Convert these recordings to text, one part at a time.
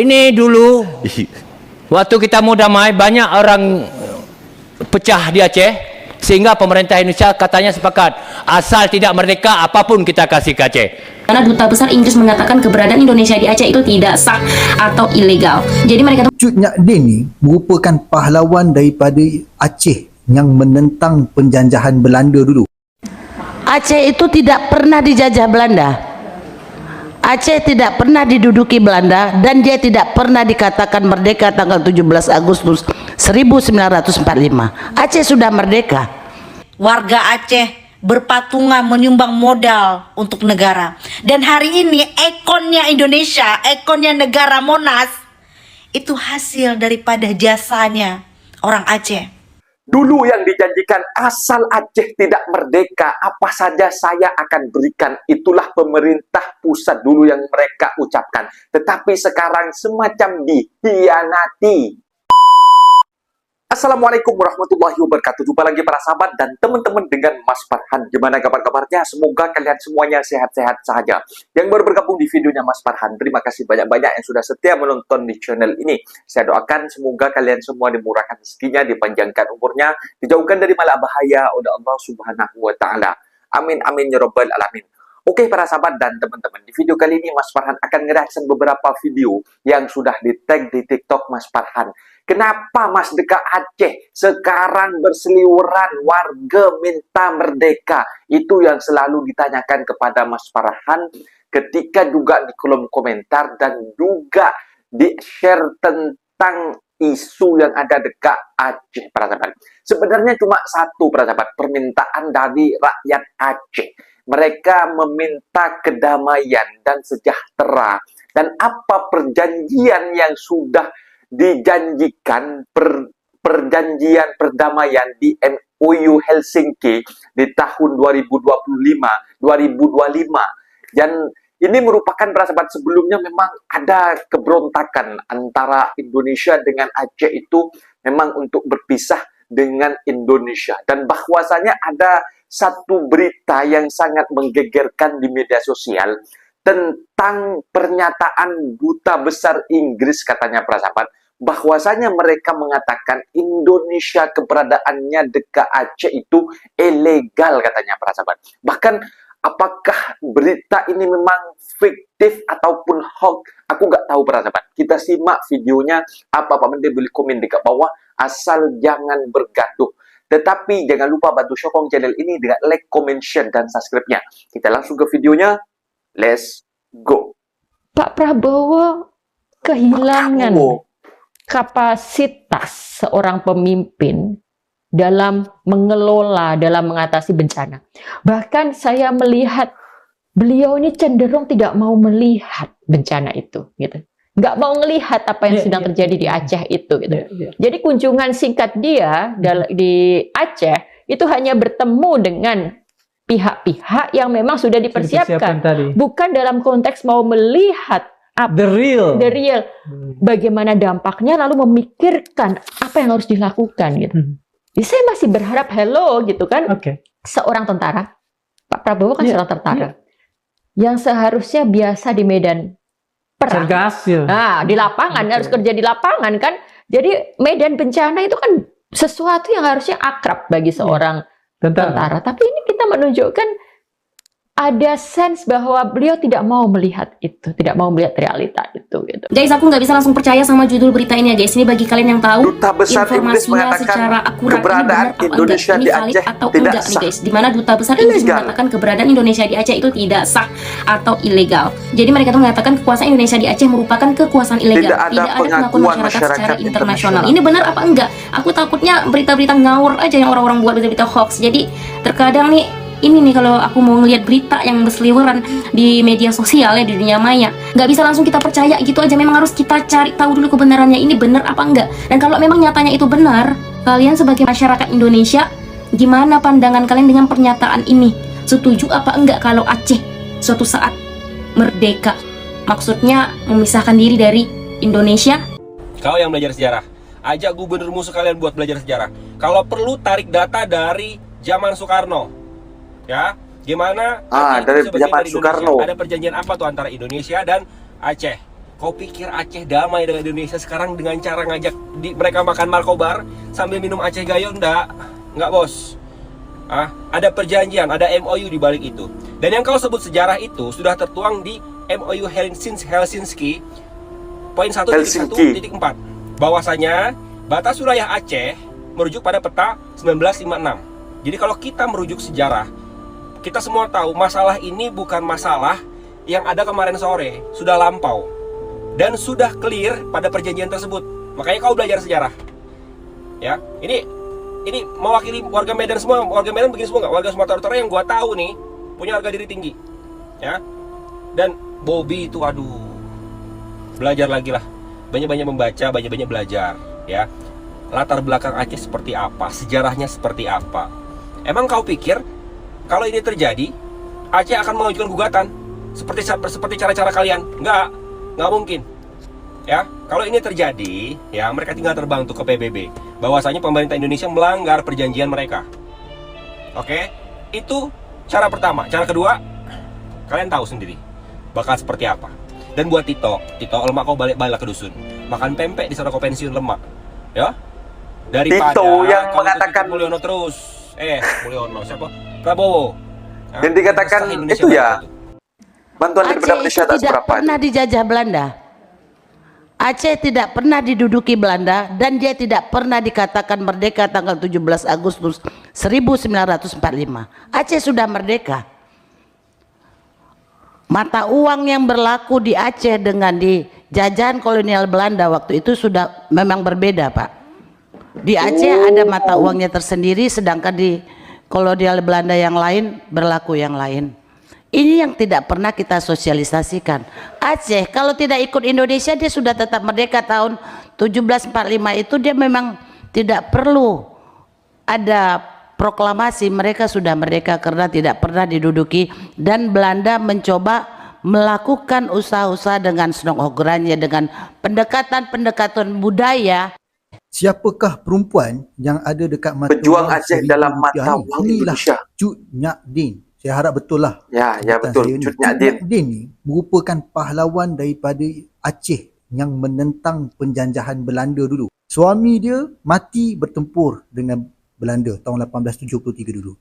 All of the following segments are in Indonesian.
Ini dulu waktu kita mau damai, banyak orang pecah di Aceh, sehingga pemerintah Indonesia katanya sepakat asal tidak merdeka apapun kita kasih ke Aceh. Karena Duta Besar Inggris mengatakan keberadaan Indonesia di Aceh itu tidak sah atau ilegal. Jadi mereka Cut Nyak Din ni merupakan pahlawan daripada Aceh yang menentang penjajahan Belanda dulu. Aceh itu tidak pernah dijajah Belanda. Aceh tidak pernah diduduki Belanda dan dia tidak pernah dikatakan merdeka tanggal 17 Agustus 1945. Aceh sudah merdeka. Warga Aceh berpatungan menyumbang modal untuk negara. Dan hari ini ekonnya Indonesia, ekonnya negara Monas, itu hasil daripada jasanya orang Aceh. Dulu yang dijanjikan asal Aceh tidak merdeka, apa saja saya akan berikan. Itulah pemerintah pusat dulu yang mereka ucapkan. Tetapi sekarang semacam dikhianati. Assalamualaikum warahmatullahi wabarakatuh. Jumpa lagi para sahabat dan teman-teman dengan Mas Farhan. Gimana kabar-kabarnya? Semoga kalian semuanya sehat-sehat saja. Yang baru bergabung di videonya Mas Farhan, terima kasih banyak-banyak yang sudah setia menonton di channel ini. Saya doakan semoga kalian semua dimurahkan rezekinya, dipanjangkan umurnya, dijauhkan dari malah bahaya oleh Allah Subhanahu wa Ta'ala. Amin amin ya rabbal alamin. Oke para sahabat dan teman-teman, di video kali ini Mas Farhan akan ngereaksi beberapa video yang sudah di-tag di TikTok Mas Farhan. Kenapa Mas Deka Aceh sekarang berseliweran warga minta merdeka? Itu yang selalu ditanyakan kepada Mas Farhan ketika juga di kolom komentar dan juga di-share tentang isu yang ada dekat Aceh para sahabat. Sebenarnya cuma satu para sahabat, permintaan dari rakyat Aceh. Mereka meminta kedamaian dan sejahtera. Dan apa perjanjian yang sudah dijanjikan, perjanjian perdamaian di MOU Helsinki di tahun 2025. Dan ini merupakan para sahabat, sebelumnya memang ada keberontakan antara Indonesia dengan Aceh itu memang untuk berpisah dengan Indonesia. Dan bahwasanya ada satu berita yang sangat menggegerkan di media sosial tentang pernyataan Duta Besar Inggris, katanya para sahabat, bahwasanya mereka mengatakan Indonesia keberadaannya dekat Aceh itu ilegal, katanya para sahabat. Bahkan apakah berita ini memang fiktif ataupun hoax? Aku nggak tahu para sahabat. Kita simak videonya, apa-apa benda boleh komen dekat bawah, asal jangan bergaduh. Tetapi jangan lupa bantu sokong channel ini dengan like, comment, share, dan subscribe-nya. Kita langsung ke videonya. Let's go. Pak Prabowo kehilangan kapasitas seorang pemimpin dalam mengelola, dalam mengatasi bencana. Bahkan saya melihat beliau ini cenderung tidak mau melihat bencana itu, gitu. Nggak mau melihat apa yang sedang terjadi di Aceh itu, gitu. Jadi kunjungan singkat dia di Aceh itu hanya bertemu dengan pihak-pihak yang memang sudah dipersiapkan, bukan dalam konteks mau melihat the real bagaimana dampaknya, lalu memikirkan apa yang harus dilakukan, gitu. Jadi saya masih berharap gitu kan, seorang tentara, Pak Prabowo kan seorang tentara yang seharusnya biasa di medan perang, nah di lapangan, harus kerja di lapangan kan. Jadi medan bencana itu kan sesuatu yang harusnya akrab bagi seorang tentara. Tapi ini kita menunjukkan ada sense bahwa beliau tidak mau melihat itu, tidak mau melihat realita itu, gitu. Guys, aku nggak bisa langsung percaya sama judul berita ini ya guys. Ini bagi kalian yang tahu Duta Besar Inggris mengatakan secara akurat keberadaan ini Indonesia ini di valid Aceh atau tidak enggak nih sah. guys. Dimana Duta Besar Inggris mengatakan keberadaan Indonesia di Aceh itu tidak sah atau ilegal. Jadi mereka tuh mengatakan kekuasaan Indonesia di Aceh merupakan kekuasaan ilegal. Tidak ada pengakuan masyarakat secara internasional. Ini benar apa enggak? Aku takutnya berita-berita ngawur aja yang orang-orang buat berita-berita hoax. Jadi terkadang nih, ini nih kalau aku mau ngelihat berita yang berseliweran di media sosial ya, di dunia maya, nggak bisa langsung kita percaya gitu aja. Memang harus kita cari tahu dulu kebenarannya, ini benar apa enggak. Dan kalau memang nyatanya itu benar, kalian sebagai masyarakat Indonesia, gimana pandangan kalian dengan pernyataan ini? Setuju apa enggak kalau Aceh suatu saat merdeka? Maksudnya memisahkan diri dari Indonesia? Kau yang belajar sejarah, ajak gubernurmu sekalian buat belajar sejarah. Kalau perlu tarik data dari zaman Soekarno. Ya, gimana? Dari zaman Soekarno. Ada perjanjian apa tuh antara Indonesia dan Aceh? Kau pikir Aceh damai dengan Indonesia sekarang dengan cara ngajak mereka makan markobar sambil minum Aceh Gayo? Enggak bos. Ada perjanjian, ada MOU di balik itu. Dan yang kau sebut sejarah itu sudah tertuang di MOU Helsinki poin 1.1.4 bahwasanya batas wilayah Aceh merujuk pada peta 1956. Jadi kalau kita merujuk sejarah, kita semua tahu masalah ini bukan masalah yang ada kemarin sore, sudah lampau dan sudah clear pada perjanjian tersebut. Makanya kau belajar sejarah. Ya, ini mewakili warga Medan semua. Warga Medan begini semua nggak? Warga Sumatera Utara yang gua tahu nih punya harga diri tinggi. Ya. Dan Bobby itu belajar lagi lah. Banyak-banyak membaca, banyak-banyak belajar, ya. Latar belakang Aceh seperti apa, sejarahnya seperti apa. Emang kau pikir kalau ini terjadi, Aceh akan mengajukan gugatan seperti cara-cara kalian? Nggak mungkin. Ya, kalau ini terjadi, ya mereka tinggal terbang tuh ke PBB. Bahwasanya pemerintah Indonesia melanggar perjanjian mereka. Oke, itu cara pertama. Cara kedua, kalian tahu sendiri bakal seperti apa. Dan buat Tito lemak kau balik ke dusun, makan pempek di sana kau pensiun lemak, ya. Daripada Tito yang kau mengatakan Mulyono terus, Mulyono siapa? Prabowo. Ya, yang dikatakan Indonesia itu ya bantuan Aceh daripada Malaysia itu tak tidak seberapa. pernah dijajah Belanda. Aceh tidak pernah diduduki Belanda dan dia tidak pernah dikatakan merdeka tanggal 17 Agustus 1945. Aceh sudah merdeka. Mata uang yang berlaku di Aceh dengan di jajahan kolonial Belanda waktu itu sudah memang berbeda, Pak. Di Aceh ada mata uangnya tersendiri, sedangkan di kolonial Belanda yang lain berlaku yang lain. Ini yang tidak pernah kita sosialisasikan. Aceh kalau tidak ikut Indonesia dia sudah tetap merdeka tahun 1745 itu, dia memang tidak perlu ada proklamasi, mereka sudah merdeka karena tidak pernah diduduki. Dan Belanda mencoba melakukan usaha-usaha dengan senok-ogerannya, dengan pendekatan-pendekatan budaya. Siapakah perempuan yang ada dekat mata Pejuang wang Aceh 1000 dalam rupiah mata ni? wang Inilah Indonesia. Cut Nyak Din. Saya harap betul lah. Ya sebutan betul. saya ni. Cut Nyak Din. Din ni merupakan pahlawan daripada Aceh yang menentang penjajahan Belanda dulu. Suami dia mati bertempur dengan Belanda tahun 1873 dulu.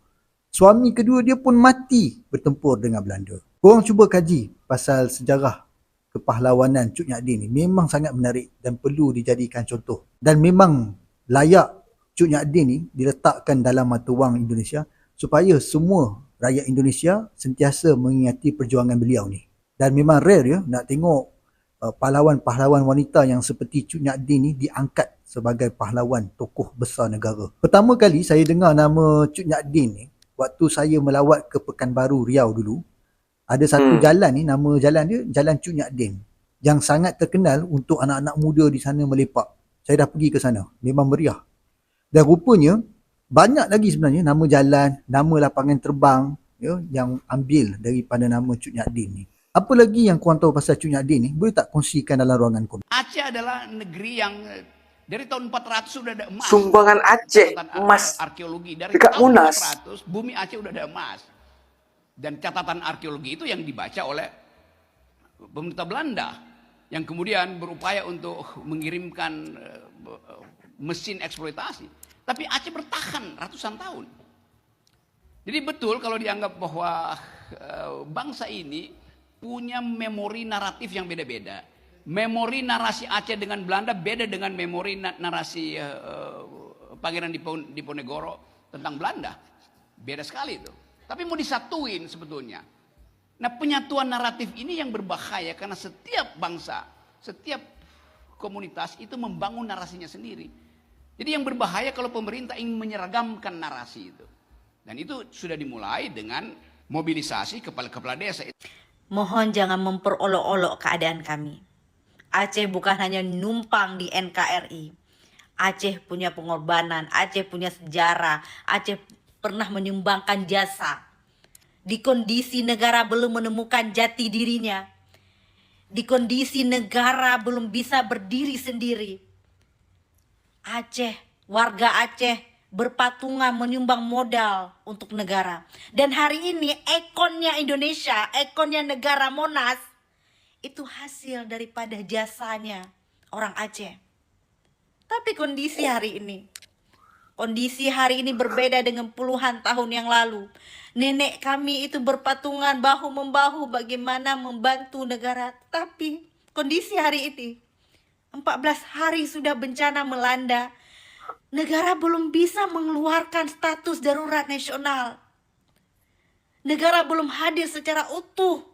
Suami kedua dia pun mati bertempur dengan Belanda. Korang cuba kaji pasal sejarah kepahlawanan Cut Nyak Din ni, memang sangat menarik dan perlu dijadikan contoh. Dan memang layak Cut Nyak Din ni diletakkan dalam mata wang Indonesia supaya semua rakyat Indonesia sentiasa mengingati perjuangan beliau ni. Dan memang rare ya nak tengok pahlawan-pahlawan wanita yang seperti Cut Nyak Din ni diangkat sebagai pahlawan tokoh besar negara. Pertama kali saya dengar nama Cut Nyak Din ni waktu saya melawat ke Pekanbaru, Riau dulu. Ada satu jalan ni, nama jalan dia Jalan Cut Nyak Din, yang sangat terkenal untuk anak-anak muda di sana melepak. Saya dah pergi ke sana, memang meriah. Dan rupanya banyak lagi sebenarnya nama jalan, nama lapangan terbang ya, yang ambil daripada nama Cut Nyak Din ni. Apa lagi yang korang tahu pasal Cut Nyak Din ni? Boleh tak kongsikan dalam ruangan komen? Aceh adalah negeri yang dari tahun 400 sudah ada emas. Sumbangan Aceh emas Arkeologi dari dekat tahun Monas. 400 bumi Aceh udah ada emas. Dan catatan arkeologi itu yang dibaca oleh pemerintah Belanda yang kemudian berupaya untuk mengirimkan mesin eksploitasi. Tapi Aceh bertahan ratusan tahun. Jadi betul kalau dianggap bahwa bangsa ini punya memori naratif yang beda-beda. Memori narasi Aceh dengan Belanda beda dengan memori narasi Pangeran Diponegoro tentang Belanda. Beda sekali itu. Tapi mau disatuin sebetulnya. Nah, penyatuan naratif ini yang berbahaya karena setiap bangsa, setiap komunitas itu membangun narasinya sendiri. Jadi yang berbahaya kalau pemerintah ingin menyeragamkan narasi itu. Dan itu sudah dimulai dengan mobilisasi kepala-kepala desa. Mohon jangan memperolok-olok keadaan kami. Aceh bukan hanya numpang di NKRI. Aceh punya pengorbanan, Aceh punya sejarah, Aceh pernah menyumbangkan jasa. Di kondisi negara belum menemukan jati dirinya. Di kondisi negara belum bisa berdiri sendiri. Aceh, warga Aceh berpatungan menyumbang modal untuk negara. Dan hari ini ekonnya Indonesia, ekonnya negara Monas, itu hasil daripada jasanya orang Aceh. Tapi kondisi hari ini berbeda dengan puluhan tahun yang lalu. Nenek kami itu berpatungan bahu-membahu bagaimana membantu negara. Tapi kondisi hari ini, 14 hari sudah bencana melanda, negara belum bisa mengeluarkan status darurat nasional. Negara belum hadir secara utuh.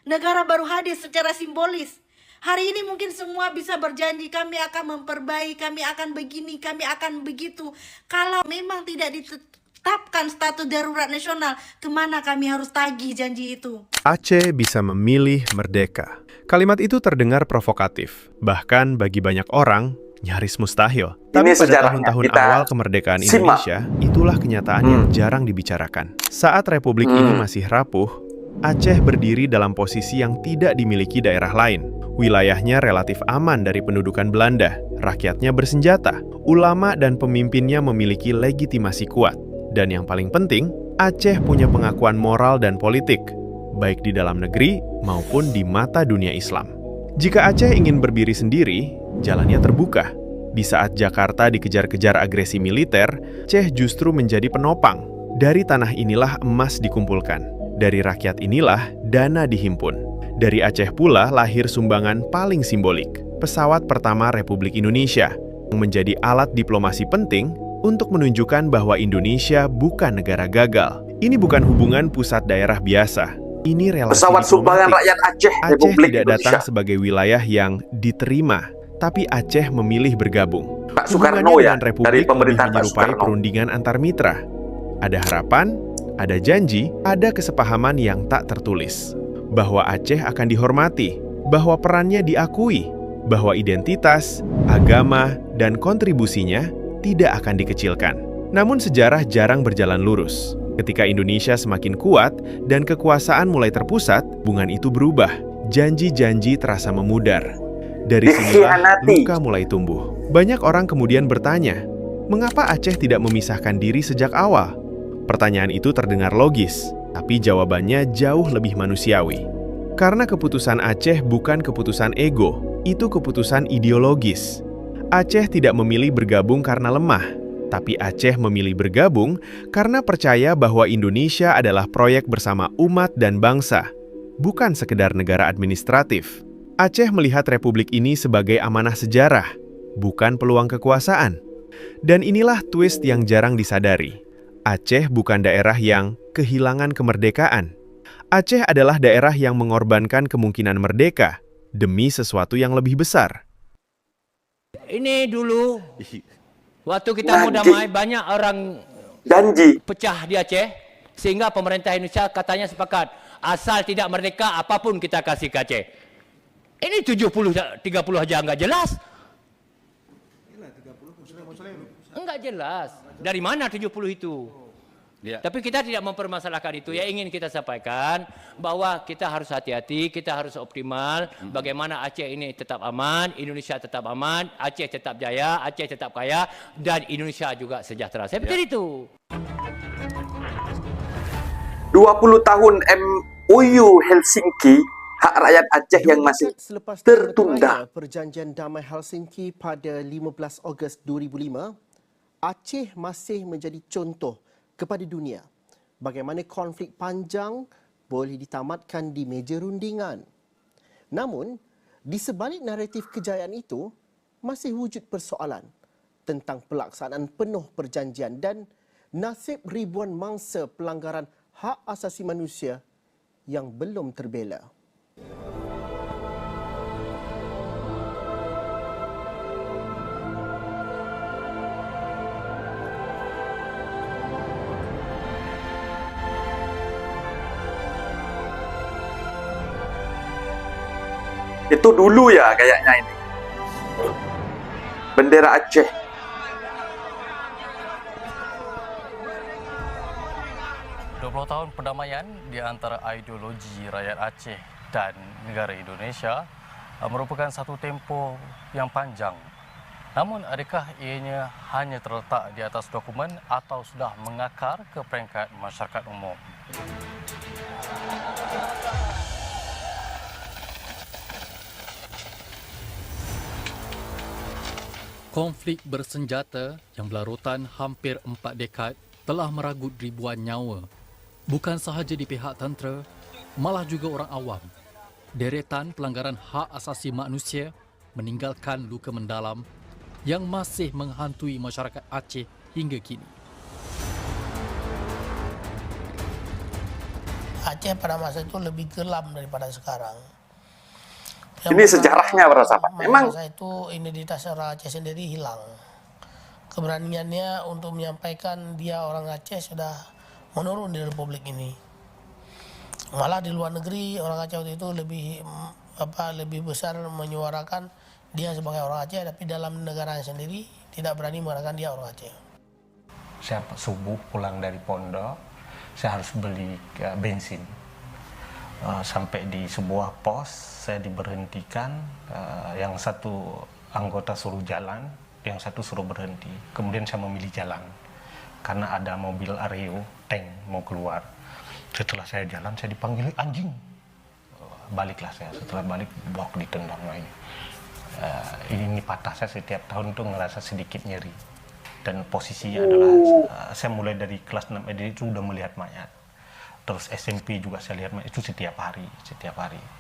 Negara baru hadir secara simbolis. Hari ini mungkin semua bisa berjanji, kami akan memperbaiki, kami akan begini, kami akan begitu. Kalau memang tidak ditetapkan status darurat nasional, kemana kami harus tagih janji itu? Aceh bisa memilih merdeka. Kalimat itu terdengar provokatif. Bahkan bagi banyak orang, nyaris mustahil. Tapi pada tahun-tahun awal kemerdekaan Indonesia, itulah kenyataan yang jarang dibicarakan. Saat republik ini masih rapuh, Aceh berdiri dalam posisi yang tidak dimiliki daerah lain. Wilayahnya relatif aman dari pendudukan Belanda, rakyatnya bersenjata, ulama dan pemimpinnya memiliki legitimasi kuat. Dan yang paling penting, Aceh punya pengakuan moral dan politik, baik di dalam negeri maupun di mata dunia Islam. Jika Aceh ingin berdiri sendiri, jalannya terbuka. Di saat Jakarta dikejar-kejar agresi militer, Aceh justru menjadi penopang. Dari tanah inilah emas dikumpulkan. Dari rakyat inilah dana dihimpun. Dari Aceh pula lahir sumbangan paling simbolik, pesawat pertama Republik Indonesia, yang menjadi alat diplomasi penting untuk menunjukkan bahwa Indonesia bukan negara gagal. Ini bukan hubungan pusat daerah biasa. Ini relasi Pesawat sumbangan diplomatik. rakyat Aceh, Aceh Republik tidak Indonesia. datang sebagai wilayah yang diterima, tapi Aceh memilih bergabung. Pak Soekarno Hubungannya ya, dengan Republik dari lebih pemerintahan Pak menyerupai Soekarno. perundingan antar mitra. Ada harapan, ada janji, ada kesepahaman yang tak tertulis. Bahwa Aceh akan dihormati, bahwa perannya diakui, bahwa identitas, agama, dan kontribusinya tidak akan dikecilkan. Namun sejarah jarang berjalan lurus. Ketika Indonesia semakin kuat dan kekuasaan mulai terpusat, hubungan itu berubah. Janji-janji terasa memudar. Dari sinilah luka mulai tumbuh. Banyak orang kemudian bertanya, mengapa Aceh tidak memisahkan diri sejak awal? Pertanyaan itu terdengar logis, tapi jawabannya jauh lebih manusiawi. Karena keputusan Aceh bukan keputusan ego, itu keputusan ideologis. Aceh tidak memilih bergabung karena lemah, tapi Aceh memilih bergabung karena percaya bahwa Indonesia adalah proyek bersama umat dan bangsa, bukan sekedar negara administratif. Aceh melihat republik ini sebagai amanah sejarah, bukan peluang kekuasaan. Dan inilah twist yang jarang disadari. Aceh bukan daerah yang kehilangan kemerdekaan. Aceh adalah daerah yang mengorbankan kemungkinan merdeka demi sesuatu yang lebih besar. Ini dulu, waktu kita mau damai, banyak orang janji pecah di Aceh, sehingga pemerintah Indonesia katanya sepakat, asal tidak merdeka, apapun kita kasih ke Aceh. Ini 30 aja nggak jelas. Enggak jelas. Dari mana 70 itu? Ya. Tapi kita tidak mempermasalahkan itu. Ya, ingin kita sampaikan bahwa kita harus hati-hati, kita harus optimal. Bagaimana Aceh ini tetap aman, Indonesia tetap aman, Aceh tetap jaya, Aceh tetap kaya, dan Indonesia juga sejahtera. Saya pikir itu. 20 tahun MOU Helsinki, hak rakyat Aceh yang masih tertunda. Perjanjian Damai Helsinki pada 15 Ogos 2005, Aceh masih menjadi contoh kepada dunia bagaimana konflik panjang boleh ditamatkan di meja rundingan. Namun, di sebalik naratif kejayaan itu, masih wujud persoalan tentang pelaksanaan penuh perjanjian dan nasib ribuan mangsa pelanggaran hak asasi manusia yang belum terbela. Itu dulu ya kayaknya ini. Bendera Aceh. Tahun perdamaian di antara ideologi rakyat Aceh dan negara Indonesia merupakan satu tempoh yang panjang. Namun adakah ianya hanya terletak di atas dokumen atau sudah mengakar ke peringkat masyarakat umum? Konflik bersenjata yang berlarutan hampir 4 dekad telah meragut ribuan nyawa. Bukan sahaja di pihak tentera, malah juga orang awam. Deretan pelanggaran hak asasi manusia meninggalkan luka mendalam yang masih menghantui masyarakat Aceh hingga kini. Aceh pada masa itu lebih kelam daripada sekarang. Ini sejarahnya para sahabat. Memang masa itu identitas orang Aceh sendiri hilang. Keberaniannya untuk menyampaikan dia orang Aceh sudah menurun di Republik ini. Malah di luar negeri orang Aceh waktu itu lebih besar menyuarakan dia sebagai orang Aceh, tapi dalam negaranya sendiri tidak berani mengatakan dia orang Aceh. Saya subuh pulang dari pondok, saya harus beli bensin. Sampai di sebuah pos, saya diberhentikan. Yang satu anggota suruh jalan, yang satu suruh berhenti. Kemudian saya memilih jalan karena ada mobil Areo tank mau keluar. Setelah saya jalan, saya dipanggil anjing. Baliklah saya. Setelah balik, blok ditendang lagi. Ini patah, saya setiap tahun tuh ngerasa sedikit nyeri. Dan posisinya adalah saya mulai dari kelas 6 SD itu udah melihat mayat. Terus SMP juga saya lihat itu setiap hari.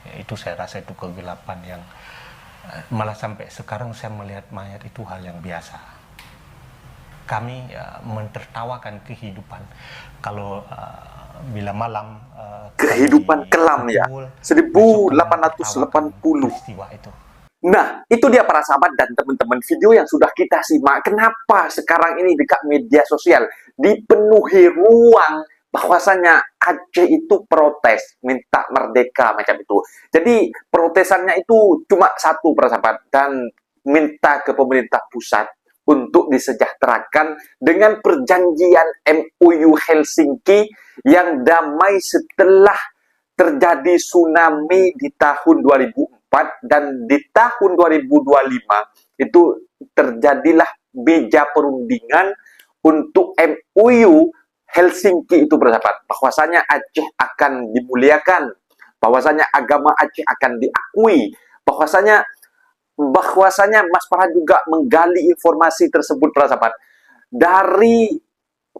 Ya, itu saya rasa itu kegelapan yang malah sampai sekarang saya melihat mayat itu hal yang biasa. Kami mentertawakan kehidupan. Kalau bila malam kehidupan kelam ya, 1880. Peristiwa itu. Nah, itu dia para sahabat dan teman-teman video yang sudah kita simak. Kenapa sekarang ini dekat media sosial dipenuhi ruang bahwasanya Aceh itu protes, minta merdeka macam itu. Jadi protesannya itu cuma satu para sahabat, dan minta ke pemerintah pusat untuk disejahterakan dengan perjanjian MOU Helsinki yang damai setelah terjadi tsunami di tahun 2004, dan di tahun 2025 itu terjadilah meja perundingan untuk MOU Helsinki itu bersahabat, bahwasanya Aceh akan dimuliakan, bahwasanya agama Aceh akan diakui, bahwasanya Mas Farhan juga menggali informasi tersebut bersahabat dari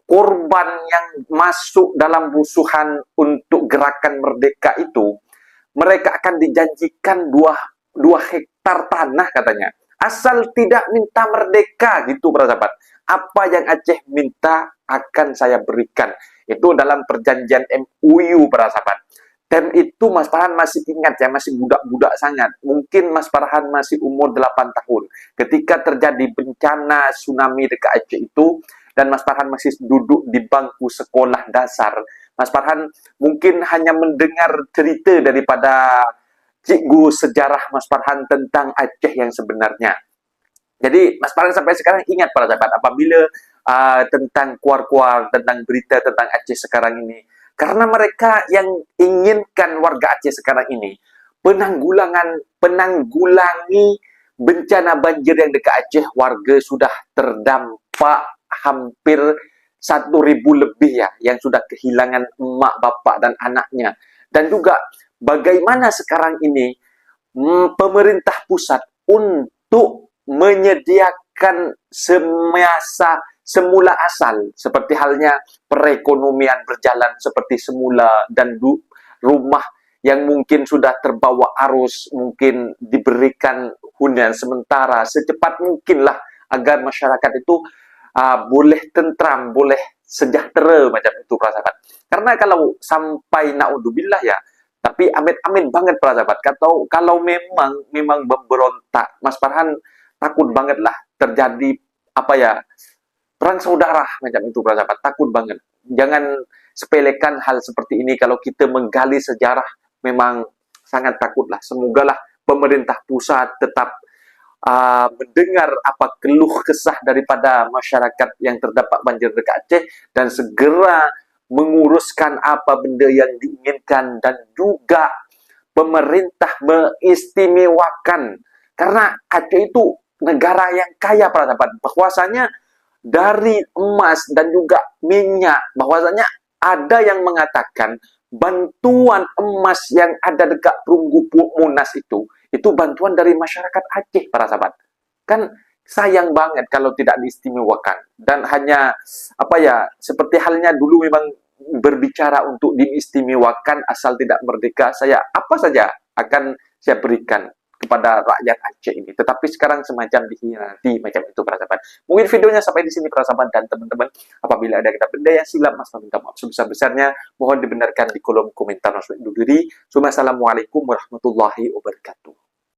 korban yang masuk dalam rusuhan untuk gerakan merdeka itu. Mereka akan dijanjikan 2 hektar tanah katanya, asal tidak minta merdeka gitu para sahabat. Apa yang Aceh minta akan saya berikan. Itu dalam perjanjian MOU para sahabat. Dan itu Mas Farhan masih ingat ya, masih budak-budak sangat. Mungkin Mas Farhan masih umur 8 tahun ketika terjadi bencana tsunami dekat Aceh itu, dan Mas Farhan masih duduk di bangku sekolah dasar. Mas Farhan mungkin hanya mendengar cerita daripada cikgu sejarah Mas Farhan tentang Aceh yang sebenarnya. Jadi Mas Farhan sampai sekarang ingat para sahabat apabila tentang kuar-kuar, tentang berita tentang Aceh sekarang ini. Karena mereka yang inginkan warga Aceh sekarang ini penanggulangi bencana banjir yang dekat Aceh. Warga sudah terdampak hampir 1.000 lebih ya, yang sudah kehilangan emak, bapak, dan anaknya. Dan juga bagaimana sekarang ini pemerintah pusat untuk menyediakan semula asal, seperti halnya perekonomian berjalan seperti semula, dan rumah yang mungkin sudah terbawa arus mungkin diberikan hunian sementara secepat mungkinlah agar masyarakat itu boleh tentram, boleh sejahtera macam itu para sahabat. Karena kalau sampai naudzubillah ya, tapi amit-amit banget para sahabat. Kalau memang memberontak, Mas Farhan takut banget lah terjadi perang saudara macam itu para sahabat. Takut banget. Jangan sepelekan hal seperti ini. Kalau kita menggali sejarah memang sangat takutlah. Semogalah pemerintah pusat tetap mendengar apa keluh kesah daripada masyarakat yang terdampak banjir dekat Aceh, dan segera menguruskan apa benda yang diinginkan, dan juga pemerintah mengistimewakan, karena Aceh itu negara yang kaya para sahabat, bahwasanya dari emas dan juga minyak, bahwasanya ada yang mengatakan bantuan emas yang ada dekat Perunggu Monas itu bantuan dari masyarakat Aceh para sahabat. Kan sayang banget kalau tidak diistimewakan. Dan hanya apa ya, seperti halnya dulu memang berbicara untuk diistimewakan asal tidak merdeka, saya apa saja akan saya berikan kepada rakyat Aceh ini. Tetapi sekarang semacam dikhianati macam itu, para sahabat. Mungkin videonya sampai di sini, para sahabat dan teman-teman. Apabila ada kata benda yang silap, Mas minta maaf sebesar-besarnya. Mohon dibenarkan di kolom komentar. Assalamualaikum warahmatullahi wabarakatuh.